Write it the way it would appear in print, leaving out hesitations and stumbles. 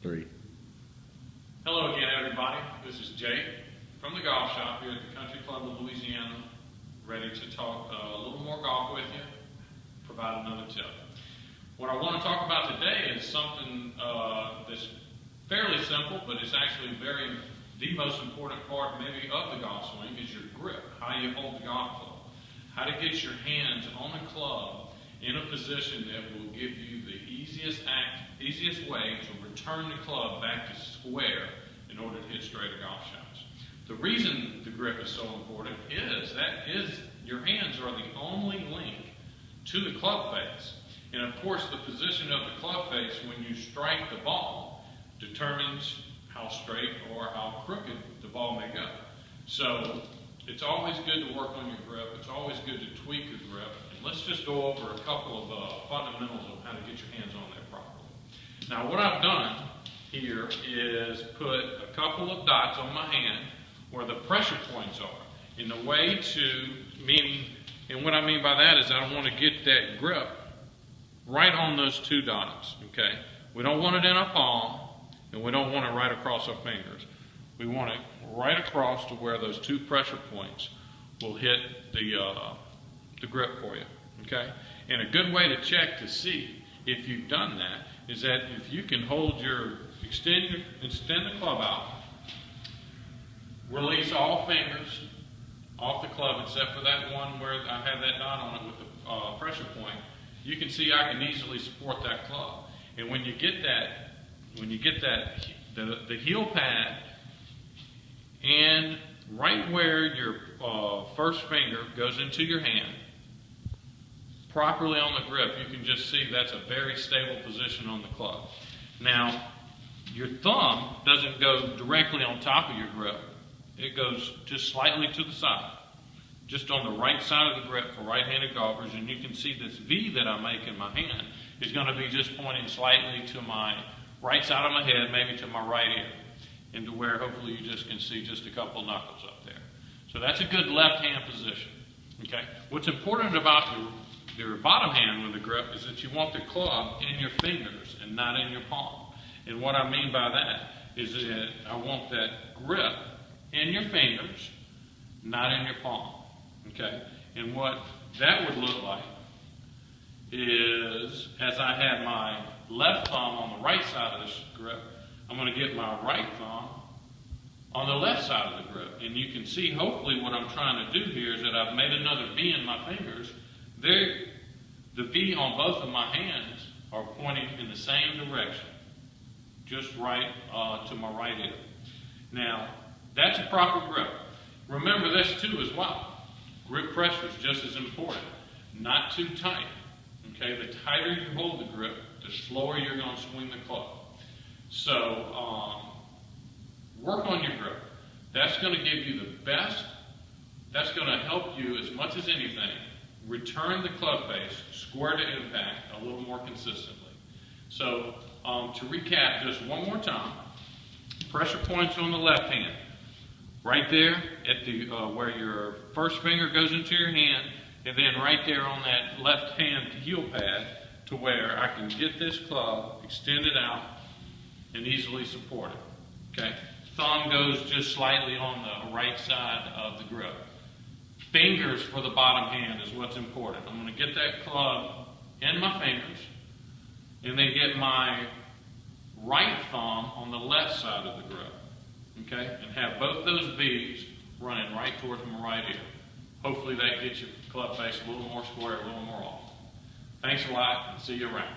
3. Hello again, everybody. This is Jake from the golf shop here at the Country Club of Louisiana, ready to talk a little more golf with you, provide another tip. What I want to talk about today is something that's fairly simple, but it's actually the most important part maybe of the golf swing is your grip, how you hold the golf club, how to get your hands on the club in a position that will give you the easiest way to return the club back to square in order to hit straighter golf shots. The reason the grip is so important is your hands are the only link to the club face. And of course, the position of the club face when you strike the ball determines how straight or how crooked the ball may go. So it's always good to work on your grip. It's always good to tweak your grip. And let's just go over a couple of fundamentals of how to get your hands on there properly. Now, what I've done here is put a couple of dots on my hand where the pressure points are. And what I mean by that is I want to get that grip right on those two dots, okay? We don't want it in our palm, and we don't want it right across our fingers. We want it right across to where those two pressure points will hit the grip for you, okay? And a good way to check to see if you've done that is that if you can extend the club out, release all fingers off the club except for that one where I have that dot on it with the pressure point, you can see I can easily support that club. And when you get the heel pad and right where your first finger goes into your hand, properly on the grip, you can just see that's a very stable position on the club. Now, your thumb doesn't go directly on top of your grip. It goes just slightly to the side, just on the right side of the grip for right-handed golfers, and you can see this V that I make in my hand is going to be just pointing slightly to my right side of my head, maybe to my right ear, and to where hopefully you just can see just a couple knuckles up there. So that's a good left-hand position, okay? What's important about your bottom hand with the grip is that you want the club in your fingers and not in your palm. And what I mean by that is that I want that grip in your fingers, not in your palm, okay? And what that would look like is, as I have my left thumb on the right side of this grip, I'm going to get my right thumb on the left side of the grip. And you can see, hopefully, what I'm trying to do here is that I've made another V in my fingers. The V on both of my hands are pointing in the same direction, just right to my right ear. Now, that's a proper grip. Remember this too as well. Grip pressure is just as important. Not too tight. Okay, the tighter you hold the grip, the slower you're going to swing the club. So, work on your grip. That's going to give you the best. That's going to help you as much as anything return the club face square to impact a little more consistently. So, to recap just one more time, pressure points on the left hand, right there at the where your first finger goes into your hand, and then right there on that left hand heel pad to where I can get this club extended out and easily support it, okay? Thumb goes just slightly on the right side of the grip. Fingers for the bottom hand is what's important. I'm going to get that club in my fingers and then get my right thumb on the left side of the grip, okay? And have both those V's running right towards my right ear. Hopefully that gets your club face a little more square, a little more off. Thanks a lot, and see you around.